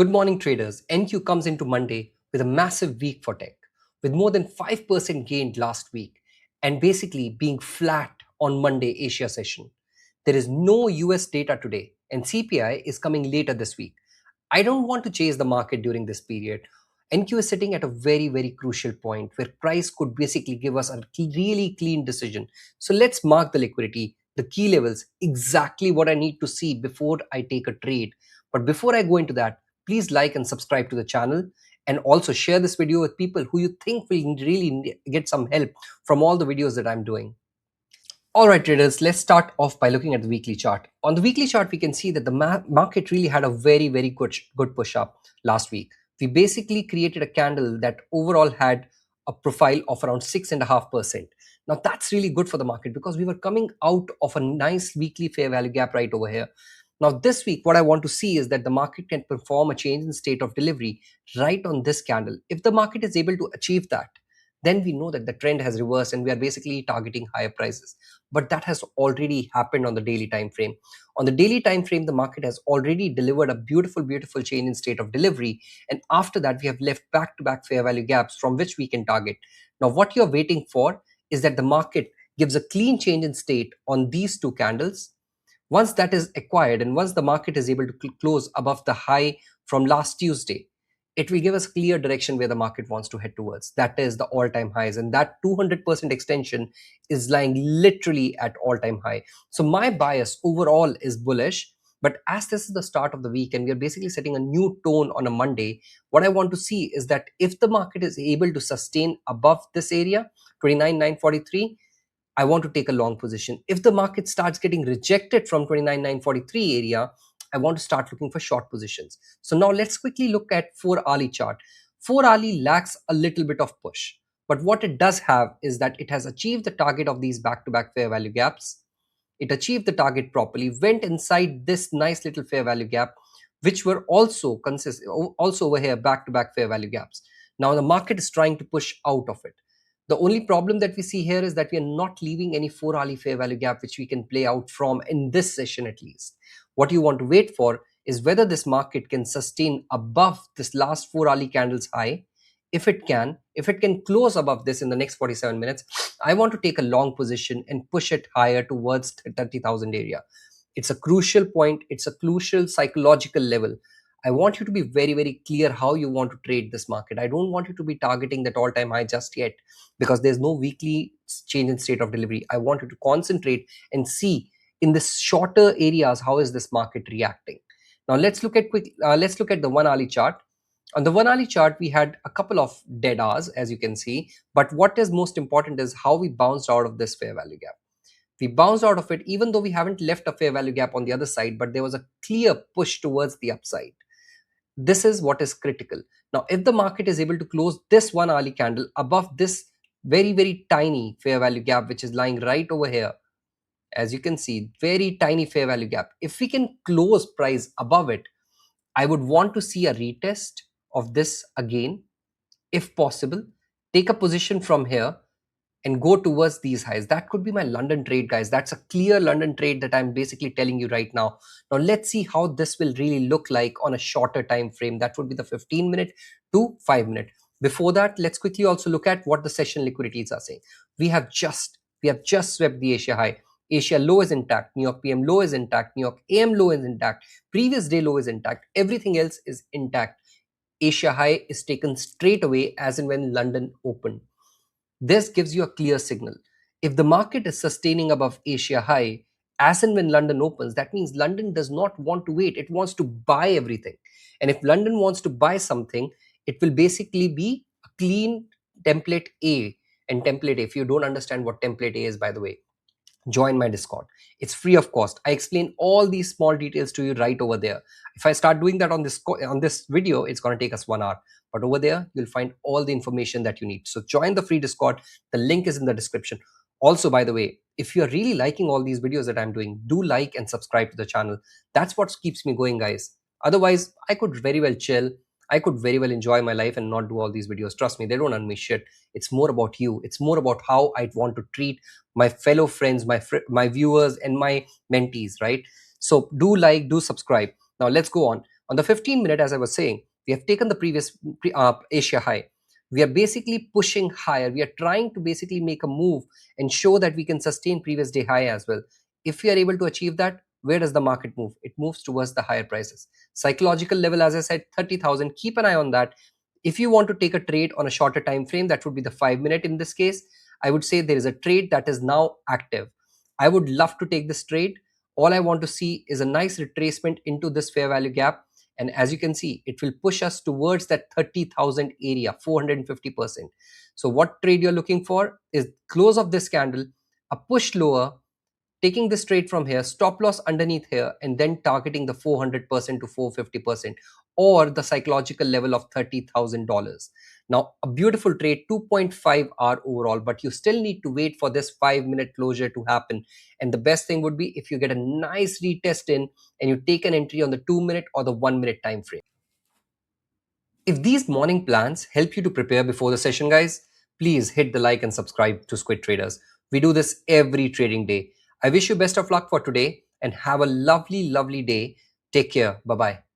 Good morning, traders. NQ comes into Monday with a massive week for tech, with more than 5% gained last week and basically being flat on Monday Asia session. There is no US data today, and CPI is coming later this week. I don't want to chase the market during this period. NQ is sitting at a very crucial point where price could basically give us a really clean decision. So let's mark the liquidity, the key levels, exactly what I need to see before I take a trade. But before I go into that, please like and subscribe to the channel and also share this video with people who you think will really get some help from all the videos that I'm doing. All right, traders, let's start off by looking at the weekly chart. On the weekly chart, we can see that the market really had a very good push up last week. We basically created a candle that overall had a profile of around 6.5%. Now, that's really good for the market because we were coming out of a nice weekly fair value gap right over here. Now, this week, what I want to see is that the market can perform a change in state of delivery right on this candle. If the market is able to achieve that, then we know that the trend has reversed and we are basically targeting higher prices. But that has already happened on the daily time frame. On the daily time frame, the market has already delivered a beautiful change in state of delivery, and after that we have left back to back fair value gaps from which we can target. Now what you're waiting for is that the market gives a clean change in state on these two candles. Once that is acquired and once the market is able to close above the high from last Tuesday, it will give us clear direction where the market wants to head towards. That is the all-time highs, and that 200% extension is lying literally at all-time high. So my bias overall is bullish, but as this is the start of the week and we are basically setting a new tone on a Monday, what I want to see is that if the market is able to sustain above this area, 29,943, I want to take a long position. If the market starts getting rejected from 29,943 area, I want to start looking for short positions. So now let's quickly look at 4-hourly chart. 4-hourly lacks a little bit of push, but what it does have is that it has achieved the target of these back-to-back fair value gaps. It achieved the target properly, went inside this nice little fair value gap, which were also over here back-to-back fair value gaps. Now the market is trying to push out of it. The only problem that we see here is that we are not leaving any 4-hourly fair value gap which we can play out from in this session at least. What you want to wait for is whether this market can sustain above this last 4-hourly candle's high. If it can close above this in the next 47 minutes, I want to take a long position and push it higher towards 30,000 area. It's a crucial point. It's a crucial psychological level. I want you to be very clear how you want to trade this market. I don't want you to be targeting that all-time high just yet because there's no weekly change in state of delivery. I want you to concentrate and see in the shorter areas how is this market reacting. Now let's look at the 1-hourly chart. On the 1-hourly chart, we had a couple of dead hours, as you can see. But what is most important is how we bounced out of this fair value gap. We bounced out of it even though we haven't left a fair value gap on the other side, but there was a clear push towards the upside. This is what is critical. Now, if the market is able to close this 1-hourly candle above this very tiny fair value gap, which is lying right over here, as you can see, very tiny fair value gap. If we can close price above it, I would want to see a retest of this again, if possible. Take a position from here and go towards these highs. That could be my London trade, guys. That's a clear London trade that I'm basically telling you right now. Now let's see how this will really look like on a shorter time frame. That would be the 15-minute to 5-minute. Before that, let's quickly also look at what the session liquidities are saying. We have just swept the Asia high. Asia low is intact. New York PM low is intact. New York AM low is intact. Previous day low is intact. Everything else is intact. Asia high is taken straight away as and when London opened. This gives you a clear signal. If the market is sustaining above Asia high as and when London opens, that means London does not want to wait. It wants to buy everything. And if London wants to buy something, it will basically be a clean template A. And template A, if you don't understand what template A is, by the way, join my Discord. It's free of cost. I explain all these small details to you right over there. If I start doing that on this video, it's going to take us 1 hour. But over there, you'll find all the information that you need. So join the free Discord. The link is in the description. Also, by the way, if you're really liking all these videos that I'm doing, do like and subscribe to the channel. That's what keeps me going, guys. Otherwise, I could very well chill. I could very well enjoy my life and not do all these videos. Trust me, they don't earn me shit. It's more about you. It's more about how I want to treat my fellow friends, my viewers, and my mentees, right? So do like, do subscribe. Now let's go on. On the 15-minute, as I was saying, we have taken the previous Asia high. We are basically pushing higher. We are trying to basically make a move and show that we can sustain previous day high as well. If we are able to achieve that, where does the market move? It moves towards the higher prices. Psychological level, as I said, 30,000. Keep an eye on that. If you want to take a trade on a shorter time frame, that would be the 5-minute in this case. I would say there is a trade that is now active. I would love to take this trade. All I want to see is a nice retracement into this fair value gap. And as you can see, it will push us towards that 30,000 area, 450%. So what trade you're looking for is close of this candle, a push lower, taking this trade from here, stop loss underneath here, and then targeting the 400% to 450% or the psychological level of $30,000. Now, a beautiful trade, 2.5 hour overall, but you still need to wait for this 5-minute closure to happen. And the best thing would be if you get a nice retest in and you take an entry on the 2-minute or the 1-minute time frame. If these morning plans help you to prepare before the session, guys, please hit the like and subscribe to Squid Traders. We do this every trading day. I wish you best of luck for today and have a lovely, lovely day. Take care. Bye-bye.